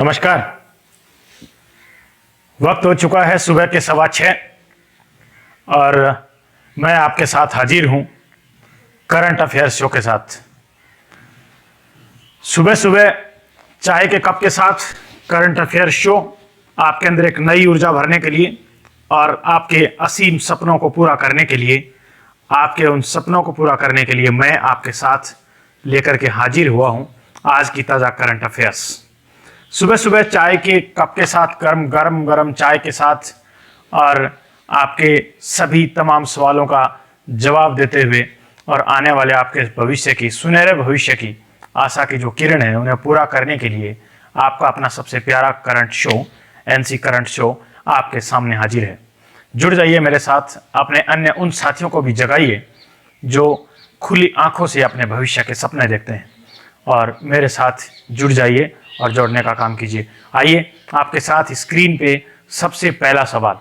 नमस्कार। वक्त हो चुका है सुबह के 6:15 और मैं आपके साथ हाजिर हूं करंट अफेयर्स शो के साथ। सुबह सुबह चाय के कप के साथ करंट अफेयर्स शो आपके अंदर एक नई ऊर्जा भरने के लिए और आपके असीम सपनों को पूरा करने के लिए, आपके उन सपनों को पूरा करने के लिए मैं आपके साथ लेकर के हाजिर हुआ हूं आज की ताज़ा करंट अफेयर्स। सुबह सुबह चाय के कप के साथ, गरम चाय के साथ और आपके सभी तमाम सवालों का जवाब देते हुए और आने वाले आपके भविष्य की, सुनहरे भविष्य की आशा की जो किरण है उन्हें पूरा करने के लिए आपका अपना सबसे प्यारा current show NC current show आपके सामने हाजिर है। जुड़ जाइए मेरे साथ, अपने अन्य उन साथियों को भी जगाइए जो खुली आंखों से अपने भविष्य के सपने देखते हैं और मेरे साथ जुड़ जाइए और जोड़ने का काम कीजिए। आइए आपके साथ स्क्रीन पे सबसे पहला सवाल।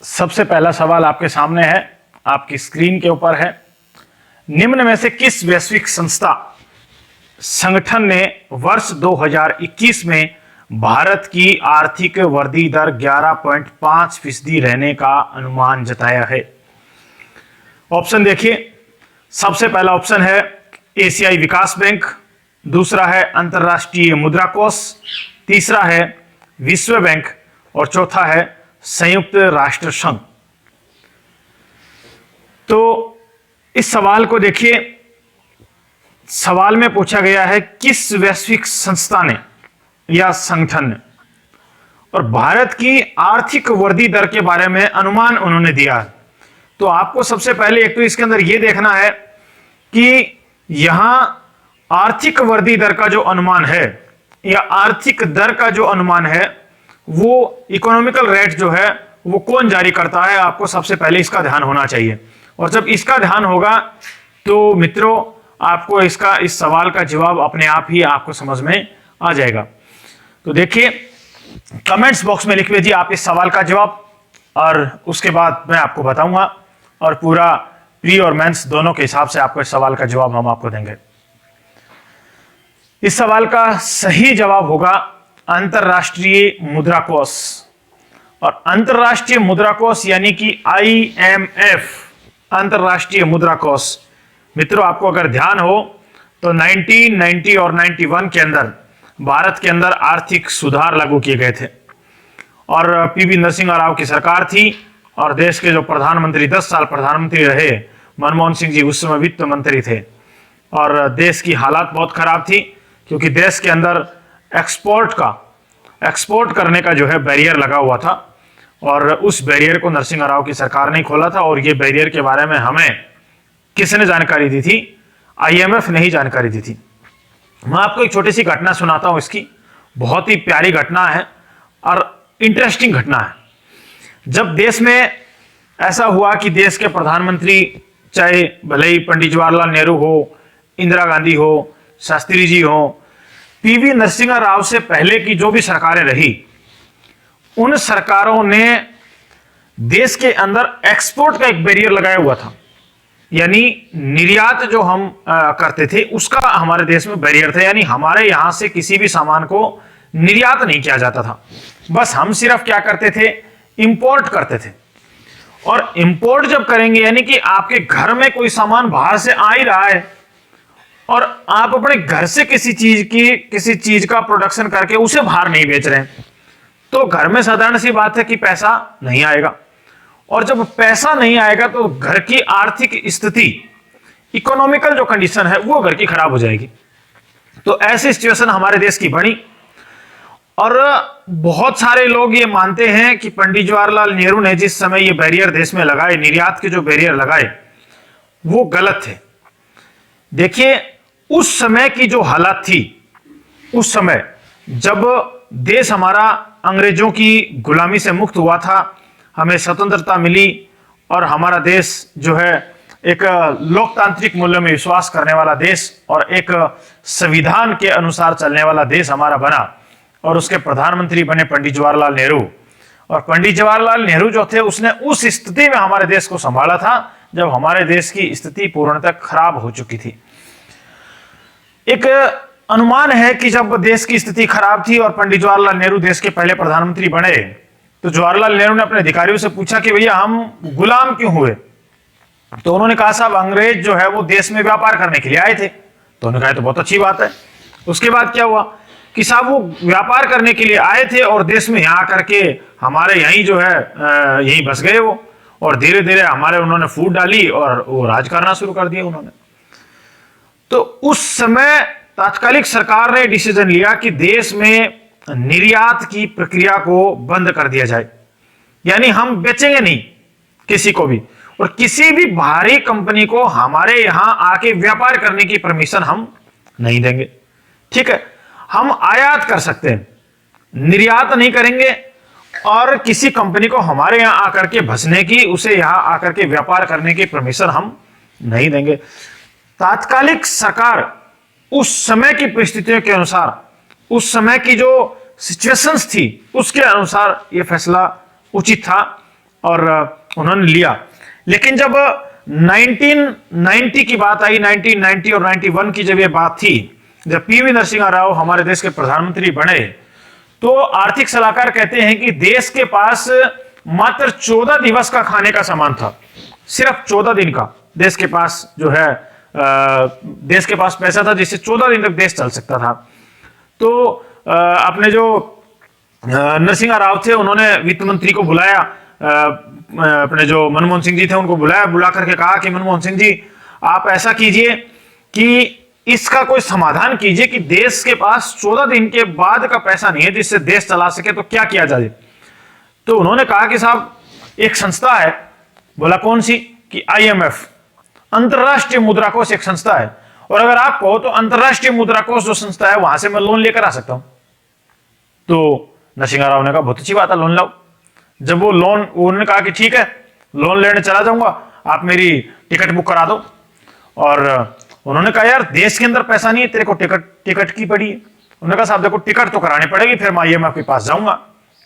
सबसे पहला सवाल आपके सामने है, आपकी स्क्रीन के ऊपर है। निम्न में से किस वैश्विक संगठन ने वर्ष 2021 में भारत की आर्थिक वृद्धि दर 11.5% रहने का अनुमान जताया है? ऑप्शन देखिए। सबसे पहला ऑप्शन है एशियाई विकास बैंक, दूसरा है अंतर्राष्ट्रीय मुद्रा कोष, तीसरा है विश्व बैंक और चौथा है संयुक्त राष्ट्र संघ। तो इस सवाल को देखिए, सवाल में पूछा गया है किस वैश्विक संस्था ने या संगठन ने, और भारत की आर्थिक वृद्धि दर के बारे में अनुमान उन्होंने दिया है। तो आपको सबसे पहले एक तो इसके अंदर यह देखना है कि यहां आर्थिक वृद्धि दर का जो अनुमान है या आर्थिक दर का जो अनुमान है वो इकोनॉमिकल रेट जो है वो कौन जारी करता है। आपको सबसे पहले इसका ध्यान होना चाहिए और जब इसका ध्यान होगा तो मित्रों आपको इस सवाल का जवाब अपने आप ही आपको समझ में आ जाएगा। तो देखिए, कमेंट्स बॉक्स में लिख लीजिए आप इस सवाल का जवाब और उसके बाद मैं आपको बताऊंगा और पूरा प्री और मेंस दोनों के हिसाब से आपको इस सवाल का जवाब हम आपको देंगे। इस सवाल का सही जवाब होगा अंतरराष्ट्रीय मुद्रा कोष। और अंतरराष्ट्रीय मुद्रा कोष यानी कि IMF, अंतरराष्ट्रीय मुद्रा कोष, मित्रों आपको अगर ध्यान हो तो 1990 और 91 के अंदर भारत के अंदर आर्थिक सुधार लागू किए गए थे और PV नरसिम्हा राव की सरकार थी और देश के जो प्रधानमंत्री 10 साल प्रधानमंत्री रहे मनमोहन सिंह जी उस समय वित्त मंत्री थे और देश की हालात बहुत खराब थी क्योंकि देश के अंदर एक्सपोर्ट करने का जो है बैरियर लगा हुआ था और उस बैरियर को नरसिम्हा राव की सरकार ने खोला था। और ये बैरियर के बारे में हमें किसने जानकारी दी थी? IMF ने ही जानकारी दी थी। मैं आपको एक छोटी सी घटना सुनाता हूं, इसकी बहुत ही प्यारी घटना है और इंटरेस्टिंग घटना है। जब देश में ऐसा हुआ कि देश के प्रधानमंत्री, चाहे भले ही पंडित जवाहरलाल नेहरू हो, इंदिरा गांधी हो, शास्त्री जी हो, PV नरसिम्हा राव से पहले की जो भी सरकारें रही, उन सरकारों ने देश के अंदर एक्सपोर्ट का एक बैरियर लगाया हुआ था। यानी निर्यात जो हम करते थे उसका हमारे देश में बैरियर था, यानी हमारे यहां से किसी भी सामान को निर्यात नहीं किया जाता था। बस हम सिर्फ क्या करते थे, इंपोर्ट करते थे। और इंपोर्ट जब करेंगे यानी कि आपके घर में कोई सामान बाहर से आ ही रहा है और आप अपने घर से किसी चीज का प्रोडक्शन करके उसे बाहर नहीं बेच रहे हैं, तो घर में साधारण सी बात है कि पैसा नहीं आएगा और जब पैसा नहीं आएगा तो घर की आर्थिक स्थिति, इकोनॉमिकल जो कंडीशन है वो घर की खराब हो जाएगी। तो ऐसी सिचुएशन हमारे देश की बनी और बहुत सारे लोग ये मानते हैं कि पंडित जवाहरलाल नेहरू ने जिस समय ये बैरियर देश में लगाए, निर्यात के जो बैरियर लगाए, वो गलत थे। देखिए, उस समय की जो हालत थी, उस समय जब देश हमारा अंग्रेजों की गुलामी से मुक्त हुआ था, हमें स्वतंत्रता मिली और हमारा देश जो है एक लोकतांत्रिक मूल्य में विश्वास करने वाला देश और एक संविधान के अनुसार चलने वाला देश हमारा बना और उसके प्रधानमंत्री बने पंडित जवाहरलाल नेहरू। और पंडित जवाहरलाल नेहरू जो थे उसने उस स्थिति में हमारे देश को संभाला था जब हमारे देश की स्थिति पूर्णतः खराब हो चुकी थी। एक अनुमान है कि जब देश की स्थिति खराब थी और पंडित जवाहरलाल नेहरू देश के पहले प्रधानमंत्री बने तो जवाहरलाल नेहरू ने अपने अधिकारियों से पूछा कि भैया हम गुलाम क्यों हुए। तो उन्होंने कहा साहब अंग्रेज जो है वो देश में व्यापार करने के लिए आए थे। तो उन्होंने कहा तो बहुत अच्छी बात है। उसके बाद क्या हुआ कि साहब वो व्यापार करने के लिए आए थे और देश में यहाँ आकर के हमारे यहीं जो है यहीं बस गए वो, और धीरे धीरे हमारे उन्होंने फूट डाली और वो राज करना शुरू कर दिया उन्होंने। तो उस समय तात्कालिक सरकार ने डिसीजन लिया कि देश में निर्यात की प्रक्रिया को बंद कर दिया जाए, यानी हम बेचेंगे नहीं किसी को भी, और किसी भी बाहरी कंपनी को हमारे यहां आके व्यापार करने की परमिशन हम नहीं देंगे। ठीक है, हम आयात कर सकते हैं, निर्यात नहीं करेंगे, और किसी कंपनी को हमारे यहां आकर के बसने की, उसे यहां आकर के व्यापार करने की परमिशन हम नहीं देंगे। तात्कालिक सरकार उस समय की परिस्थितियों के अनुसार, उस समय की जो सिचुएशंस थी उसके अनुसार यह फैसला उचित था और उन्होंने लिया। लेकिन जब 1990 की बात आई, 1990 और 91 की जब यह बात थी, जब पीवी नरसिम्हा राव हमारे देश के प्रधानमंत्री बने, तो आर्थिक सलाहकार कहते हैं कि देश के पास मात्र 14 दिवस का खाने का सामान था, सिर्फ 14 दिन का देश के पास जो है देश के पास पैसा था जिससे 14 दिन तक देश चल सकता था। तो अपने जो नरसिम्हा राव थे उन्होंने वित्त मंत्री को बुलाया, अपने जो मनमोहन सिंह जी थे उनको बुलाया, बुला करके कहा कि मनमोहन सिंह जी आप ऐसा कीजिए कि इसका कोई समाधान कीजिए कि देश के पास 14 दिन के बाद का पैसा नहीं है जिससे देश चला सके, तो क्या किया जाए। तो उन्होंने कहा कि साहब एक संस्था है। बोला कौन सी? कि IMF, अंतरराष्ट्रीय मुद्रा कोष एक संस्था है, और अगर आप कहो तो अंतरराष्ट्रीय मुद्रा कोष जो संस्था है वहां से मैं लोन लेकर आ सकता हूं। तो नरसिम्हा राव ने कहा बहुत अच्छी बात है, लोन लाओ। जब वो लोन, उन्होंने कहा कि ठीक है लोन लेने चला जाऊंगा, आप मेरी टिकट बुक करा दो। और उन्होंने कहा यार देश के अंदर पैसा नहीं है, तेरे को टिकट की पड़ी है। उन्होंने कहा साहब देखो टिकट तो करानी पड़ेगी, फिर मैं IMF के पास जाऊंगा।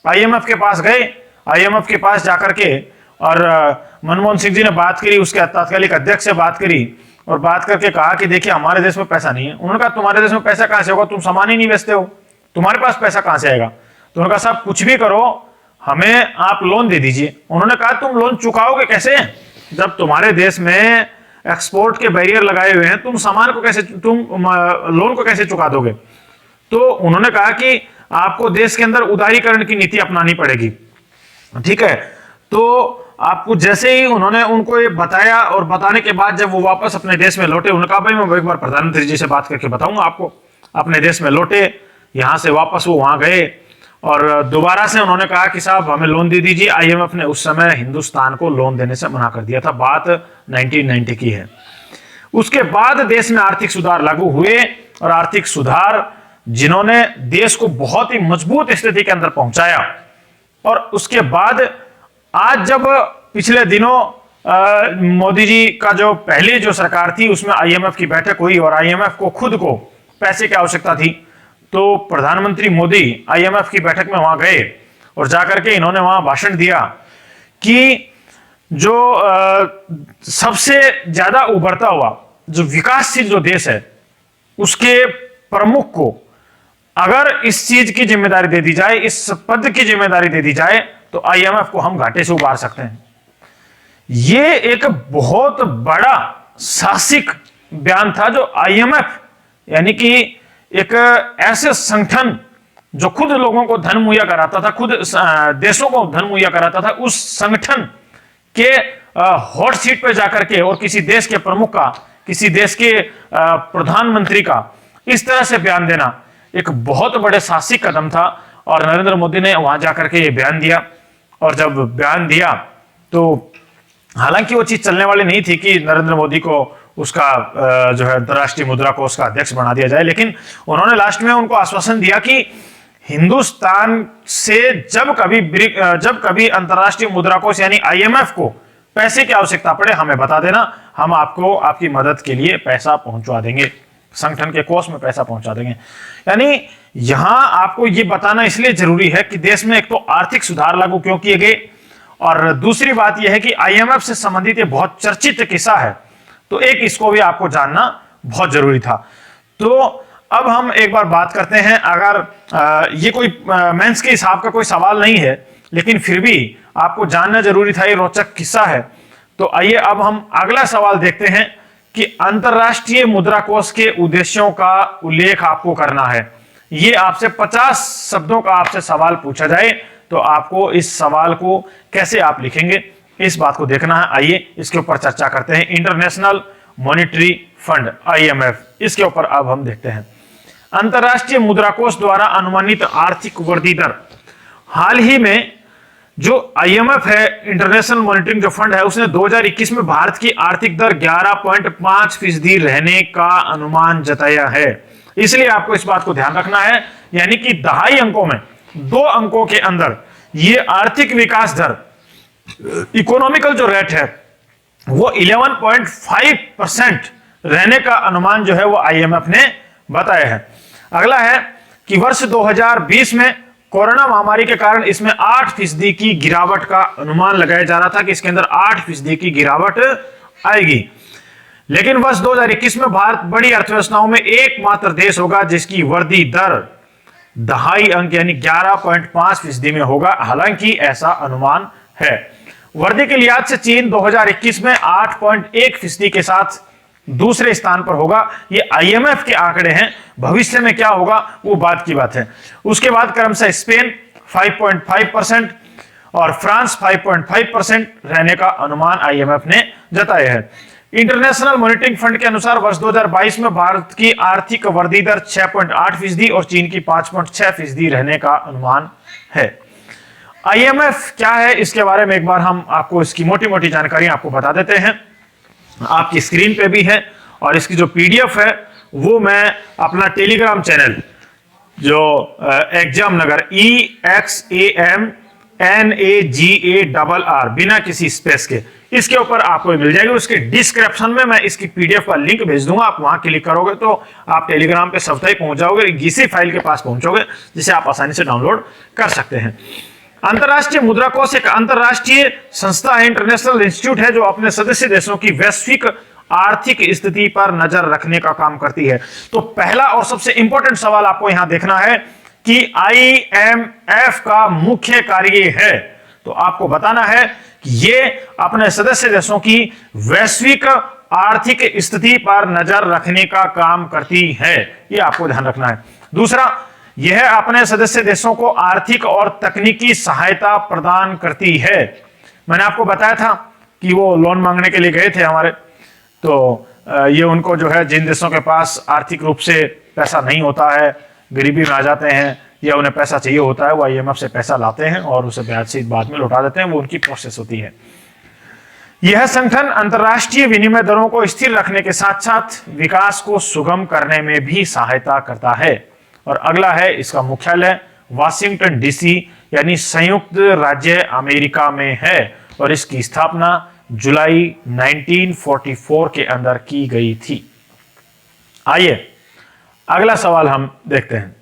IMF के पास गए, IMF के पास जाकर के और मनमोहन सिंह जी ने बात करी, उसके तात्कालिक अध्यक्ष से बात करी और बात करके कहा कि देखिए हमारे देश में पैसा नहीं है। उन्होंने कहा तुम्हारे देश में पैसा कहां से होगा, तुम सामान ही नहीं बेचते हो, तुम्हारे पास पैसा कहां से आएगा। तो उन्होंने कहा साहब कुछ भी करो हमें आप लोन दे दीजिए। उन्होंने कहा तुम लोन चुकाओगे कैसे जब तुम्हारे देश में एक्सपोर्ट के बैरियर लगाए हुए हैं, तुम सामान को कैसे, तुम लोन को कैसे चुका दोगे। तो उन्होंने कहा कि आपको देश के अंदर उदारीकरण की नीति अपनानी पड़ेगी। ठीक है, तो आपको जैसे ही उन्होंने उनको ये बताया और बताने के बाद जब वो वापस अपने देश में लौटे, उन्होंने कहा भाई मैं एक बार प्रधानमंत्री जी से बात करके बताऊंगा आपको। अपने देश में लौटे, यहां से वापस वो वहां गए और दोबारा से उन्होंने कहा कि साहब हमें लोन दे दीजिए। IMF ने उस समय हिंदुस्तान को लोन देने से मना कर दिया था, बात 1990 की है। उसके बाद देश में आर्थिक सुधार लागू हुए और आर्थिक सुधार जिन्होंने देश को बहुत ही मजबूत स्थिति के अंदर पहुंचाया। और उसके बाद आज जब पिछले दिनों मोदी जी का जो पहली जो सरकार थी उसमें IMF की बैठक हुई और IMF को खुद को पैसे की आवश्यकता थी, तो प्रधानमंत्री मोदी IMF की बैठक में वहां गए और जाकर के इन्होंने वहां भाषण दिया कि जो सबसे ज्यादा उभरता हुआ जो विकासशील जो देश है उसके प्रमुख को अगर इस चीज की जिम्मेदारी दे दी जाए, इस पद की जिम्मेदारी दे दी जाए, तो IMF को हम घाटे से उबार सकते हैं। यह एक बहुत बड़ा साहसिक बयान था जो IMF यानी कि एक ऐसे संगठन जो खुद लोगों को धन मुहैया कराता था, खुद देशों को धन मुहैया कराता था, उस संगठन के हॉट सीट पे जाकर के और किसी देश के प्रमुख का, किसी देश के प्रधानमंत्री का इस तरह से बयान देना एक बहुत बड़े साहसिक कदम था। और नरेंद्र मोदी ने वहां जाकर के ये बयान दिया, और जब बयान दिया तो हालांकि वो चीज चलने वाली नहीं थी कि नरेंद्र मोदी को उसका जो है अंतरराष्ट्रीय मुद्रा कोष का अध्यक्ष बना दिया जाए, लेकिन उन्होंने लास्ट में उनको आश्वासन दिया कि हिंदुस्तान से जब कभी अंतरराष्ट्रीय मुद्रा कोष यानी IMF को पैसे की आवश्यकता पड़े हमें बता देना, हम आपको आपकी मदद के लिए पैसा पहुंचवा देंगे। संगठन के कोष में पैसा पहुंचा देंगे। यानी यहां आपको ये बताना इसलिए जरूरी है कि देश में एक तो आर्थिक सुधार लागू क्यों किए गए, और दूसरी बात यह है कि आईएमएफ से संबंधित ये बहुत चर्चित किस्सा है, तो एक इसको भी आपको जानना बहुत जरूरी था। तो अब हम एक बार बात करते हैं, अगर ये कोई मेंस के हिसाब का कोई सवाल नहीं है, लेकिन फिर भी आपको जानना जरूरी था, ये रोचक किस्सा है। तो आइए अब हम अगला सवाल देखते हैं कि अंतरराष्ट्रीय मुद्रा कोष के उद्देश्यों का उल्लेख आपको करना है। ये आपसे 50 शब्दों का आपसे सवाल पूछा जाए तो आपको इस सवाल को कैसे आप लिखेंगे, इस बात को देखना है। आइए इसके ऊपर चर्चा करते हैं। इंटरनेशनल मॉनेटरी फंड आईएमएफ, इसके ऊपर अब हम देखते हैं। अंतरराष्ट्रीय मुद्रा कोष द्वारा अनुमानित आर्थिक वृद्धि दर, हाल ही में जो आईएमएफ है, इंटरनेशनल मॉनिटरिंग जो फंड है, उसने 2021 में भारत की आर्थिक दर 11.5% रहने का अनुमान जताया है। इसलिए आपको इस बात को ध्यान रखना है, यानी कि दहाई अंकों में 2 अंकों के अंदर ये आर्थिक विकास दर, इकोनॉमिकल जो रेट है, वो 11.5% रहने का अनुमान जो है वो आईएमएफ ने बताया है। अगला है कि वर्ष 2020 में कोरोना महामारी के कारण इसमें 8% की गिरावट का अनुमान लगाया जा रहा था कि इसके अंदर 8% की गिरावट आएगी, लेकिन वर्ष 2021 में भारत बड़ी अर्थव्यवस्थाओं में एकमात्र देश होगा जिसकी वृद्धि दर दहाई अंक यानी 11.5% में होगा। हालांकि ऐसा अनुमान है। वृद्धि के लिहाज से चीन 2021 में 8.1% के साथ दूसरे स्थान पर होगा। ये आईएमएफ के आंकड़े हैं, भविष्य में क्या होगा वो बात की बात है। उसके बाद क्रमशः स्पेन 5.5% और फ्रांस 5.5% रहने का अनुमान आईएमएफ ने जताया है। इंटरनेशनल मॉनिटरिंग फंड के अनुसार वर्ष 2022 में भारत की आर्थिक वृद्धि दर 6.8% और चीन की 5.6% रहने का अनुमान है। आईएमएफ क्या है, इसके बारे में एक बार हम आपको इसकी मोटी मोटी जानकारी आपको बता देते हैं। आपकी स्क्रीन पे भी है, और इसकी जो पीडीएफ है वो मैं अपना टेलीग्राम चैनल जो एग्जाम नगर EXAMNAGARR बिना किसी स्पेस के, इसके ऊपर आपको मिल जाएगी। उसके डिस्क्रिप्शन में मैं इसकी पीडीएफ का लिंक भेज दूंगा। आप वहां क्लिक करोगे तो आप टेलीग्राम पे स्वतः ही पहुंच जाओगे, इसी फाइल के पास पहुंचोगे जिसे आप आसानी से डाउनलोड कर सकते हैं। अंतरराष्ट्रीय मुद्रा कोष एक अंतरराष्ट्रीय संस्था है, इंटरनेशनल इंस्टीट्यूट है, जो अपने सदस्य देशों की वैश्विक आर्थिक स्थिति पर नजर रखने का काम करती है। तो पहला और सबसे इंपॉर्टेंट सवाल आपको यहां देखना है कि आईएमएफ का मुख्य कार्य है, तो आपको बताना है कि ये अपने सदस्य देशों की वैश्विक आर्थिक स्थिति पर नजर रखने का काम करती है, ये आपको ध्यान रखना है। दूसरा, यह अपने सदस्य देशों को आर्थिक और तकनीकी सहायता प्रदान करती है। मैंने आपको बताया था कि वो लोन मांगने के लिए गए थे हमारे, तो ये उनको जो है, जिन देशों के पास आर्थिक रूप से पैसा नहीं होता है, गरीबी में आ जाते हैं या उन्हें पैसा चाहिए होता है, वो आईएमएफ से पैसा लाते हैं और उसे ब्याज सहित बाद में लौटा देते हैं। वो उनकी प्रोसेस होती है। यह संगठन अंतरराष्ट्रीय विनिमय दरों को स्थिर रखने के साथ साथ विकास को सुगम करने में भी सहायता करता है। और अगला है, इसका मुख्यालय वाशिंगटन डीसी यानी संयुक्त राज्य अमेरिका में है, और इसकी स्थापना जुलाई 1944 के अंदर की गई थी। आइए अगला सवाल हम देखते हैं।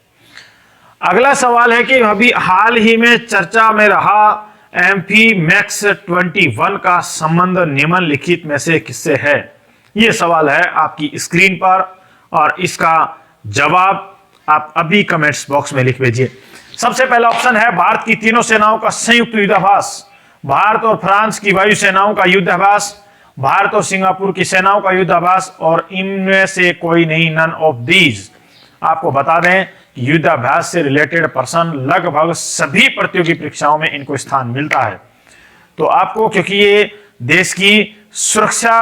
अगला सवाल है कि अभी हाल ही में चर्चा में रहा एमपी मैक्स 21 का संबंध निम्नलिखित में से किससे है। यह सवाल है आपकी स्क्रीन पर, और इसका जवाब आप अभी कमेंट्स बॉक्स में लिख भेजिए। सबसे पहला ऑप्शन है भारत की तीनों सेनाओं का संयुक्त युद्धाभ्यास, भारत और फ्रांस की वायु सेनाओं का युद्धाभ्यास, भारत और सिंगापुर की सेनाओं का युद्धाभ्यास, और इनमें से कोई नहीं, नन ऑफ दीज। आपको बता दें कि युद्धाभ्यास से रिलेटेड प्रश्न लगभग सभी प्रतियोगी परीक्षाओं में इनको स्थान मिलता है। तो आपको, क्योंकि ये देश की सुरक्षा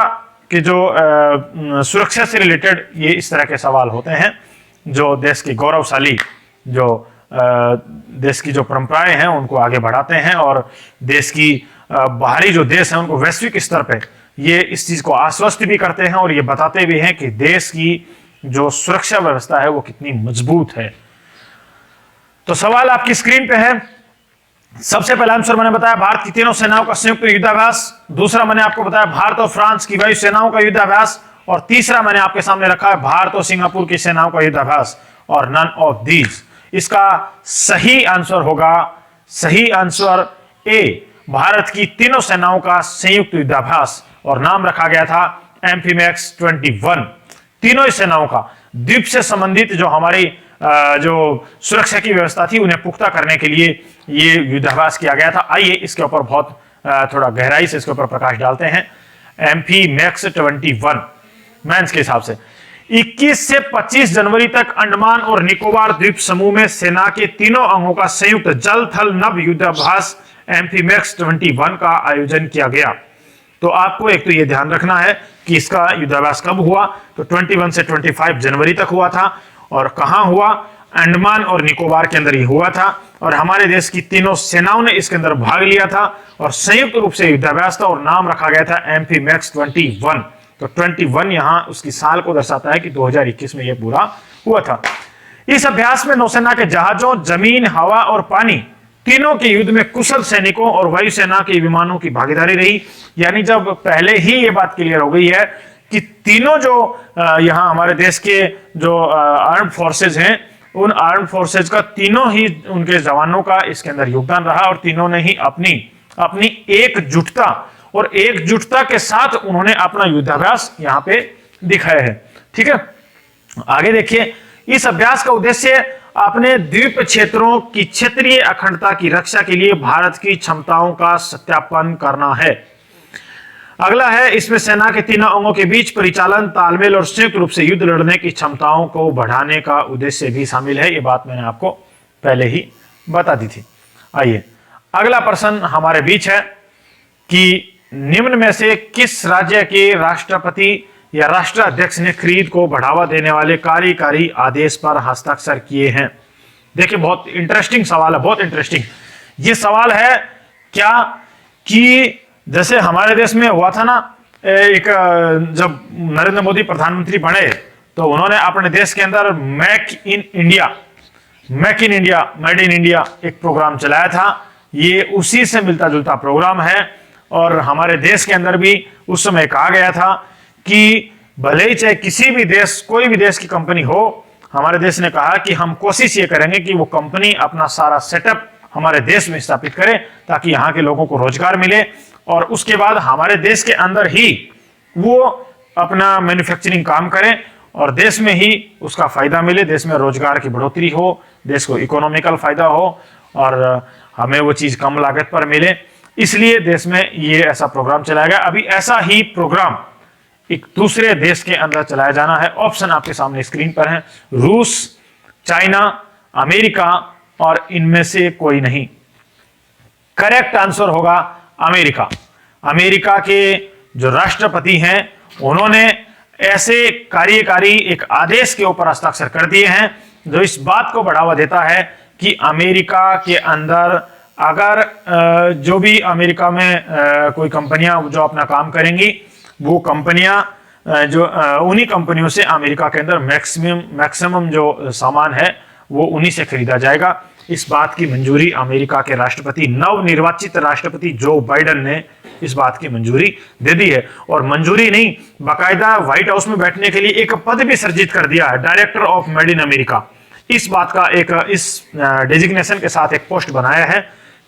के जो सुरक्षा से रिलेटेड ये इस तरह के सवाल होते हैं, जो देश की गौरवशाली जो देश की जो परंपराएं हैं उनको आगे बढ़ाते हैं, और देश की बाहरी जो देश है उनको वैश्विक स्तर पे ये इस चीज को आश्वस्त भी करते हैं, और ये बताते भी हैं कि देश की जो सुरक्षा व्यवस्था है वो कितनी मजबूत है। तो सवाल आपकी स्क्रीन पे है। सबसे पहला आंसर मैंने बताया भारत की तीनों सेनाओं का संयुक्त युद्धाभ्यास। दूसरा मैंने आपको बताया भारत और फ्रांस की वायु सेनाओं का युद्धाभ्यास, और तीसरा मैंने आपके सामने रखा है भारत और सिंगापुर की सेनाओं का युद्धाभ्यास, और नन ऑफ दीज। इसका सही आंसर होगा, सही आंसर ए, भारत की तीनों सेनाओं का संयुक्त युद्धाभ्यास, और नाम रखा गया था एम्फीमैक्स 21। तीनों ही सेनाओं का द्वीप से संबंधित जो हमारी जो सुरक्षा की व्यवस्था थी उन्हें पुख्ता करने के लिए ये युद्धाभ्यास किया गया था। आइए इसके ऊपर बहुत थोड़ा गहराई से इसके ऊपर प्रकाश डालते हैं। एम्फीमैक्स 21 मेंस के हिसाब से 21 से 25 जनवरी तक अंडमान और निकोबार द्वीप समूह में सेना के तीनों अंगों का संयुक्त जल थल नभ युद्धाभ्यास एम्फीमैक्स 21 का आयोजन किया गया। तो आपको एक तो यह ध्यान रखना है कि इसका युद्धाभ्यास कब हुआ, तो 21 से 25 जनवरी तक हुआ था, और कहां हुआ, अंडमान और निकोबार के अंदर ही हुआ था, और हमारे देश की तीनों सेनाओं ने इसके अंदर भाग लिया था, और संयुक्त रूप से युद्धाभ्यास था, और नाम रखा गया था एम्फीमैक्स 21। तो 21 यहां उसकी साल को दर्शाता है कि 2021 में यह पूरा हुआ था। इस अभ्यास में नौसेना के जहाजों, जमीन, हवा और पानी तीनों के युद्ध में कुशल सैनिकों और वायुसेना के विमानों की भागीदारी रही। यानी जब पहले ही ये बात क्लियर हो गई है कि तीनों जो यहां हमारे देश के जो आर्म्ड फोर्सेज हैं, उन आर्म्ड फोर्सेज का तीनों ही उनके जवानों का इसके अंदर योगदान रहा, और तीनों ने ही अपनी एकजुटता और एकजुटता के साथ उन्होंने अपना युद्धाभ्यास यहां पे दिखाया है। ठीक है, आगे देखिए। इस अभ्यास का उद्देश्य अपने द्वीप क्षेत्रों की क्षेत्रीय अखंडता की रक्षा के लिए भारत की क्षमताओं का सत्यापन करना है। अगला है, इसमें सेना के तीनों अंगों के बीच परिचालन, तालमेल और संयुक्त रूप से युद्ध लड़ने की क्षमताओं को बढ़ाने का उद्देश्य भी शामिल है। ये बात मैंने आपको पहले ही बता दी थी। आइए अगला प्रश्न हमारे बीच है कि निम्न में से किस राज्य के राष्ट्रपति या राष्ट्राध्यक्ष ने खरीद को बढ़ावा देने वाले कार्यकारी आदेश पर हस्ताक्षर किए हैं। देखिए बहुत इंटरेस्टिंग सवाल है, बहुत इंटरेस्टिंग। ये सवाल है क्या कि जैसे हमारे देश में हुआ था ना, एक जब नरेंद्र मोदी प्रधानमंत्री बने तो उन्होंने अपने देश के अंदर make in India, made in India एक प्रोग्राम चलाया था। ये उसी से मिलता जुलता प्रोग्राम है, और हमारे देश के अंदर भी उस समय कहा गया था कि भले ही चाहे किसी भी देश, कोई भी देश की कंपनी हो, हमारे देश ने कहा कि हम कोशिश ये करेंगे कि वो कंपनी अपना सारा सेटअप हमारे देश में स्थापित करे ताकि यहाँ के लोगों को रोजगार मिले, और उसके बाद हमारे देश के अंदर ही वो अपना मैन्युफैक्चरिंग काम करें और देश में ही उसका फायदा मिले, देश में रोजगार की बढ़ोतरी हो, देश को इकोनॉमिकल फायदा हो, और हमें वो चीज कम लागत पर मिले। इसलिए देश में ये ऐसा प्रोग्राम चलाया गया। अभी ऐसा ही प्रोग्राम एक दूसरे देश के अंदर चलाया जाना है। ऑप्शन आपके सामने स्क्रीन पर है, रूस, चाइना, अमेरिका और इनमें से कोई नहीं। करेक्ट आंसर होगा अमेरिका। अमेरिका के जो राष्ट्रपति हैं उन्होंने ऐसे कार्यकारी एक आदेश के ऊपर हस्ताक्षर कर दिए हैं जो इस बात को बढ़ावा देता है कि अमेरिका के अंदर अगर जो भी अमेरिका में कोई कंपनियां जो अपना काम करेंगी, वो कंपनियां जो उन्हीं कंपनियों से अमेरिका के अंदर मैक्सिमम जो सामान है वो उन्हीं से खरीदा जाएगा। इस बात की मंजूरी अमेरिका के राष्ट्रपति, नवनिर्वाचित राष्ट्रपति जो बाइडेन ने इस बात की मंजूरी दे दी है। और मंजूरी नहीं, बाकायदा व्हाइट हाउस में बैठने के लिए एक पद भी सर्जित कर दिया है, director of made in America. इस बात का एक इस डेजिग्नेशन के साथ एक पोस्ट बनाया है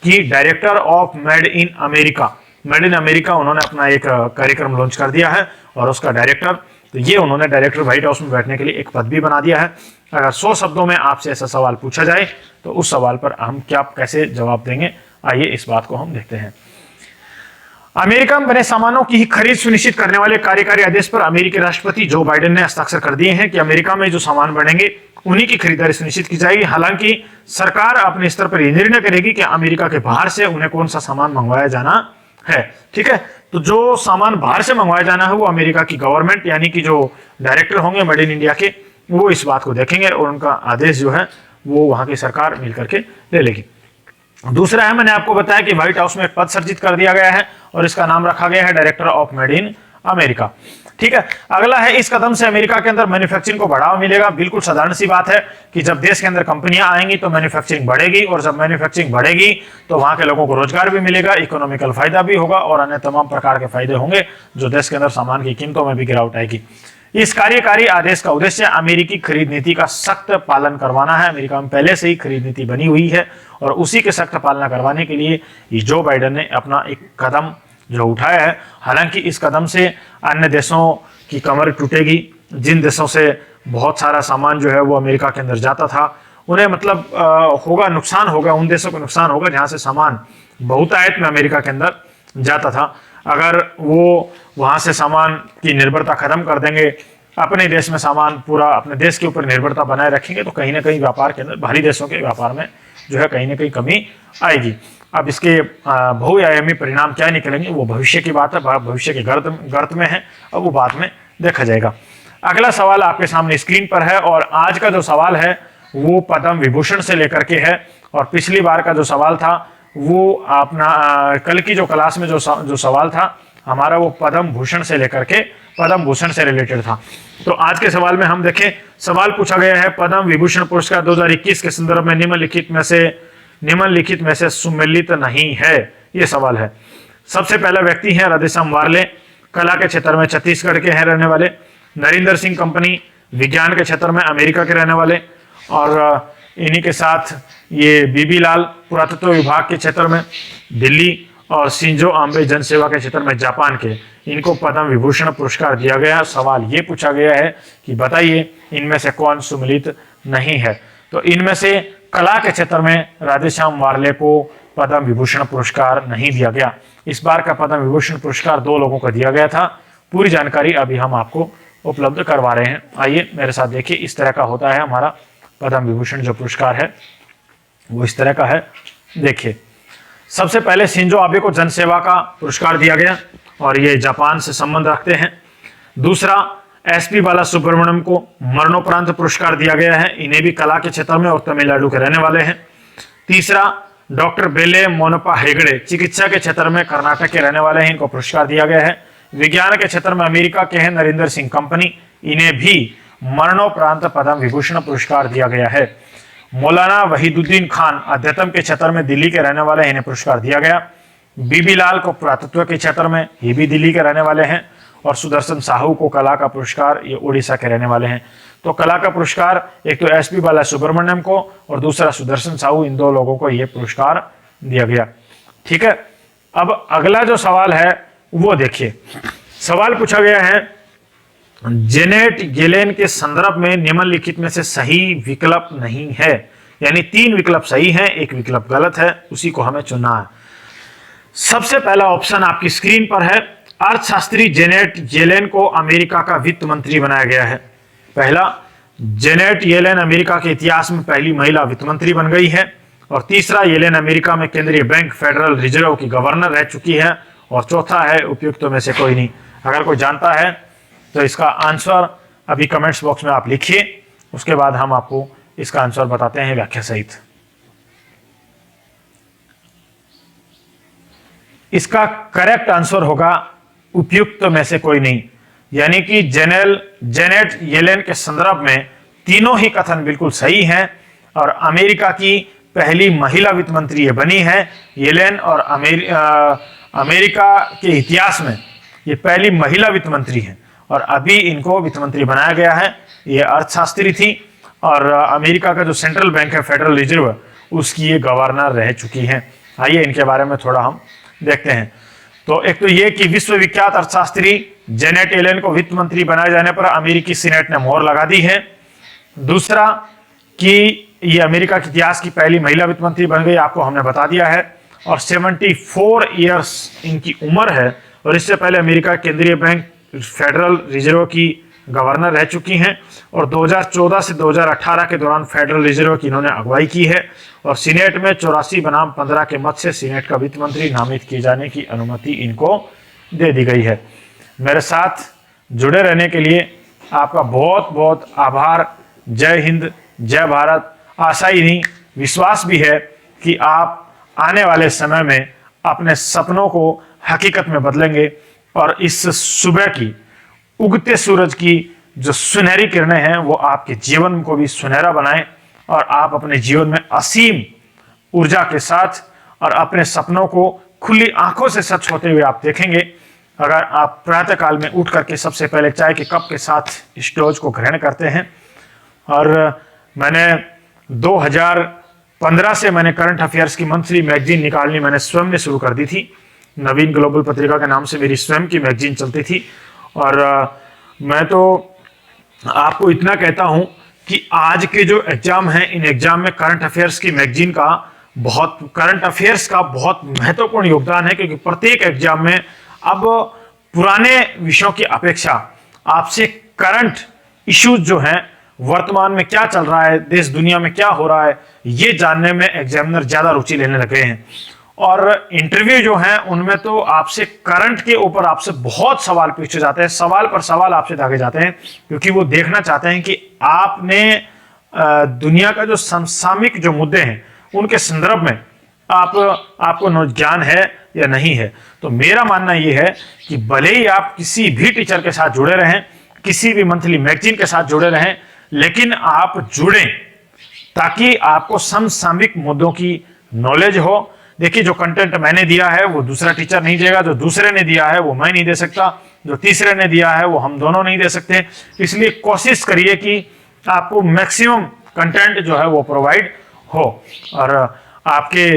कि director of made in America, made in America उन्होंने अपना एक कार्यक्रम लॉन्च कर दिया है, और उसका डायरेक्टर, तो ये उन्होंने डायरेक्टर व्हाइट हाउस में बैठने के लिए एक पद भी बना दिया है। अगर 100 शब्दों में आपसे ऐसा सवाल पूछा जाए तो उस सवाल पर हम क्या कैसे जवाब देंगे, आइए इस बात को हम देखते हैं। अमेरिका में बने सामानों की खरीद सुनिश्चित करने वाले कार्यकारी आदेश पर अमेरिकी राष्ट्रपति जो बाइडेन ने हस्ताक्षर कर दिए हैं कि अमेरिका में जो सामान बनेंगे उन्हीं की खरीदारी सुनिश्चित की जाएगी। हालांकि सरकार अपने स्तर पर यह निर्णय करेगी कि अमेरिका के बाहर से उन्हें कौन सा सामान मंगवाया जाना है। ठीक है, तो जो सामान बाहर से मंगवाया जाना है वो अमेरिका की गवर्नमेंट यानी कि जो डायरेक्टर होंगे मेड इन इंडिया के, वो इस बात को देखेंगे और उनका आदेश जो है वो वहां की सरकार मिलकर के ले लेगी। दूसरा है, मैंने आपको बताया कि व्हाइट हाउस में एक पद सर्जित कर दिया गया है और इसका नाम रखा गया है director of made in America. ठीक है। अगला है, इस कदम से अमेरिका के अंदर मैन्युफैक्चरिंग को बढ़ावा मिलेगा। बिल्कुल साधारण सी बात है कि जब देश के अंदर कंपनियां आएंगी तो मैन्युफैक्चरिंग बढ़ेगी, और जब मैन्युफैक्चरिंग बढ़ेगी तो वहां के लोगों को रोजगार भी मिलेगा, इकोनॉमिकल फायदा भी होगा और अन्य तमाम प्रकार के फायदे होंगे, जो देश के अंदर सामान की कीमतों में भी गिरावट आएगी। इस कार्यकारी आदेश का उद्देश्य अमेरिकी खरीद नीति का सख्त पालन करवाना है। अमेरिका में पहले से ही खरीद नीति बनी हुई है और उसी के सख्त पालना करवाने के लिए जो बाइडेन ने अपना एक कदम जो उठाया है। हालांकि इस कदम से अन्य देशों की कमर टूटेगी। जिन देशों से बहुत सारा सामान जो है वो अमेरिका के अंदर जाता था, उन्हें मतलब होगा, नुकसान होगा, उन देशों को नुकसान होगा जहां से सामान बहुतायत में अमेरिका के अंदर जाता था। अगर वो वहां से सामान की निर्भरता खत्म कर देंगे, अपने देश में सामान पूरा अपने देश के ऊपर निर्भरता बनाए रखेंगे, तो कहीं ना कहीं व्यापार के अंदर, बाहरी देशों के व्यापार में जो है कहीं ना कहीं कमी आएगी। अब इसके बहुआयामी परिणाम क्या निकलेंगे वो भविष्य की बात है, भविष्य के गर्त में है, अब वो बाद में देखा जाएगा। अगला सवाल आपके सामने स्क्रीन पर है और आज का जो सवाल है वो पद्म विभूषण से लेकर के है। और पिछली बार का जो सवाल था वो अपना कल की जो क्लास में जो सवाल था हमारा, वो पद्म भूषण से लेकर के पद्म भूषण से रिलेटेड था। तो आज के सवाल में हम देखें, सवाल पूछा गया है, पद्म विभूषण पुरस्कार 2021 के संदर्भ में निम्नलिखित में से सुमेलित नहीं है, ये सवाल है। सबसे पहला व्यक्ति है राधेश्याम वार्ले, कला के क्षेत्र में छत्तीसगढ़ के हैं रहने वाले। नरेंद्र सिंह कंपनी, विज्ञान के क्षेत्र में अमेरिका के रहने वाले। और इन्हीं के साथ ये बीबी लाल, पुरातत्व विभाग के क्षेत्र में दिल्ली। और शिंजो आबे जनसेवा के क्षेत्र में जापान के, इनको पद्म विभूषण पुरस्कार दिया गया। सवाल ये पूछा गया है कि बताइए इनमें से कौन सुमेलित नहीं है। तो इनमें से कला के क्षेत्र में राधेश्याम वार्ले को पद्म विभूषण पुरस्कार नहीं दिया गया। इस बार का पद्म विभूषण पुरस्कार 2 लोगों को दिया गया था। पूरी जानकारी अभी हम आपको उपलब्ध करवा रहे हैं। आइए मेरे साथ देखिए, इस तरह का होता है हमारा पद्म विभूषण जो पुरस्कार है वो इस तरह का है। देखिए, सबसे पहले शिंजो आबे को जनसेवा का पुरस्कार दिया गया और ये जापान से संबंध रखते हैं। दूसरा, एसपी बाला सुब्रमण्यम को मरणोपरांत पुरस्कार दिया गया है, इन्हें भी कला के क्षेत्र में और तमिलनाडु के रहने वाले हैं। तीसरा, डॉक्टर बेले मोनपा हेगड़े, चिकित्सा के क्षेत्र में कर्नाटक के रहने वाले हैं, इनको पुरस्कार दिया गया है। विज्ञान के क्षेत्र में अमेरिका के हैं नरेंद्र सिंह कंपनी, इन्हें भी मरणोपरांत पद्म विभूषण पुरस्कार दिया गया है। मौलाना वहीदुद्दीन खान, अध्यात्म के क्षेत्र में दिल्ली के रहने वाले हैं, इन्हें पुरस्कार दिया गया। बीबी लाल को पुरातत्व के क्षेत्र में, ये भी दिल्ली के रहने वाले हैं। और सुदर्शन साहू को कला का पुरस्कार, ये उड़ीसा के रहने वाले हैं। तो कला का पुरस्कार एक तो एसपी बाला सुब्रमण्यम को और दूसरा सुदर्शन साहू, इन 2 लोगों को ये पुरस्कार दिया गया। ठीक है। अब अगला जो सवाल है वो देखिए, सवाल पूछा गया है, जेनेट येलेन के संदर्भ में निम्नलिखित में से सही विकल्प नहीं है। यानी 3 विकल्प सही हैं, 1 विकल्प गलत है, उसी को हमें चुनना है। सबसे पहला ऑप्शन आपकी स्क्रीन पर है, अर्थशास्त्री जेनेट येलेन को अमेरिका का वित्त मंत्री बनाया गया है। पहला, जेनेट येलेन अमेरिका के इतिहास में पहली महिला वित्त मंत्री बन गई है। और तीसरा, येलेन अमेरिका में केंद्रीय बैंक फेडरल रिजर्व की गवर्नर रह चुकी है। और चौथा है, उपयुक्त में से कोई नहीं। अगर कोई जानता है तो इसका आंसर अभी कमेंट्स बॉक्स में आप लिखिए, उसके बाद हम आपको इसका आंसर बताते हैं व्याख्या सहित। इसका करेक्ट आंसर होगा उपयुक्त में से कोई नहीं। यानी कि जेनेट येलेन के संदर्भ में तीनों ही कथन बिल्कुल सही हैं और अमेरिका की पहली महिला वित्त मंत्री ये बनी है येलेन। और अमेरिका के इतिहास में ये पहली महिला वित्त मंत्री है और अभी इनको वित्त मंत्री बनाया गया है। ये अर्थशास्त्री थी और अमेरिका का जो सेंट्रल बैंक है फेडरल रिजर्व, उसकी ये गवर्नर रह चुकी हैं। आइए इनके बारे में थोड़ा हम देखते हैं। तो एक तो ये कि विश्वविख्यात अर्थशास्त्री जेनेट येलेन को वित्त मंत्री बनाए जाने पर अमेरिकी सीनेट ने मोहर लगा दी है। दूसरा कि ये अमेरिका के इतिहास की पहली महिला वित्त मंत्री बन गई, आपको हमने बता दिया है। और 74 ईयर्स इनकी उम्र है और इससे पहले अमेरिका केंद्रीय बैंक फेडरल रिजर्व की गवर्नर रह चुकी हैं और 2014 से 2018 के दौरान फेडरल रिजर्व की इन्होंने अगुवाई की है। और सीनेट में 84 बनाम 15 के मत से सीनेट का वित्त मंत्री नामित किए जाने की अनुमति इनको दे दी गई है। मेरे साथ जुड़े रहने के लिए आपका बहुत बहुत आभार। जय हिंद, जय भारत। आशा ही नहीं, विश्वास भी है कि आप आने वाले समय में अपने सपनों को हकीकत में बदलेंगे और इस सुबह की उगते सूरज की जो सुनहरी किरणें हैं वो आपके जीवन को भी सुनहरा बनाएं और आप अपने जीवन में असीम ऊर्जा के साथ और अपने सपनों को खुली आंखों से सच होते हुए आप देखेंगे। अगर आप प्रातः काल में उठ करके सबसे पहले चाय के कप के साथ इस डोज को ग्रहण करते हैं, और मैंने 2015 से मैंने करंट अफेयर्स की मंथली मैगजीन निकालनी मैंने स्वयं ने शुरू कर दी थी। नवीन ग्लोबल पत्रिका के नाम से मेरी स्वयं की मैगजीन चलती थी। और मैं तो आपको इतना कहता हूं कि आज के जो एग्जाम हैं, इन एग्जाम में करंट अफेयर्स की मैगजीन का करंट अफेयर्स का बहुत महत्वपूर्ण योगदान है, क्योंकि प्रत्येक एग्जाम में अब पुराने विषयों की अपेक्षा आपसे करंट इश्यूज जो हैं, वर्तमान में क्या चल रहा है, देश दुनिया में क्या हो रहा है, ये जानने में एग्जामिनर ज्यादा रुचि लेने लगे हैं। और इंटरव्यू जो हैं उनमें तो आपसे करंट के ऊपर आपसे बहुत सवाल पूछे जाते हैं, सवाल पर सवाल आपसे दागे जाते हैं, क्योंकि वो देखना चाहते हैं कि आपने दुनिया का जो समसामयिक जो मुद्दे हैं उनके संदर्भ में आपको ज्ञान है या नहीं है। तो मेरा मानना यह है कि भले ही आप किसी भी टीचर के साथ जुड़े रहें, किसी भी मंथली मैगजीन के साथ जुड़े रहें, लेकिन आप जुड़ें ताकि आपको समसामयिक मुद्दों की नॉलेज हो। देखिए, जो कंटेंट मैंने दिया है वो दूसरा टीचर नहीं देगा, जो दूसरे ने दिया है वो मैं नहीं दे सकता, जो तीसरे ने दिया है वो हम दोनों नहीं दे सकते। इसलिए कोशिश करिए कि आपको मैक्सिमम कंटेंट जो है वो प्रोवाइड हो, और आपके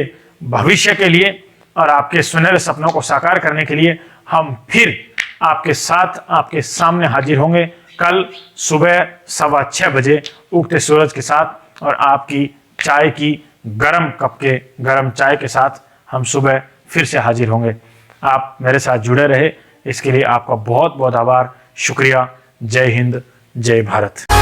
भविष्य के लिए और आपके सुनहरे सपनों को साकार करने के लिए हम फिर आपके साथ आपके सामने हाजिर होंगे कल सुबह 6:15 बजे उगते सूरज के साथ, और आपकी चाय की गरम कप के गरम चाय के साथ हम सुबह फिर से हाजिर होंगे। आप मेरे साथ जुड़े रहे, इसके लिए आपका बहुत बहुत आभार, शुक्रिया। जय हिंद, जय भारत।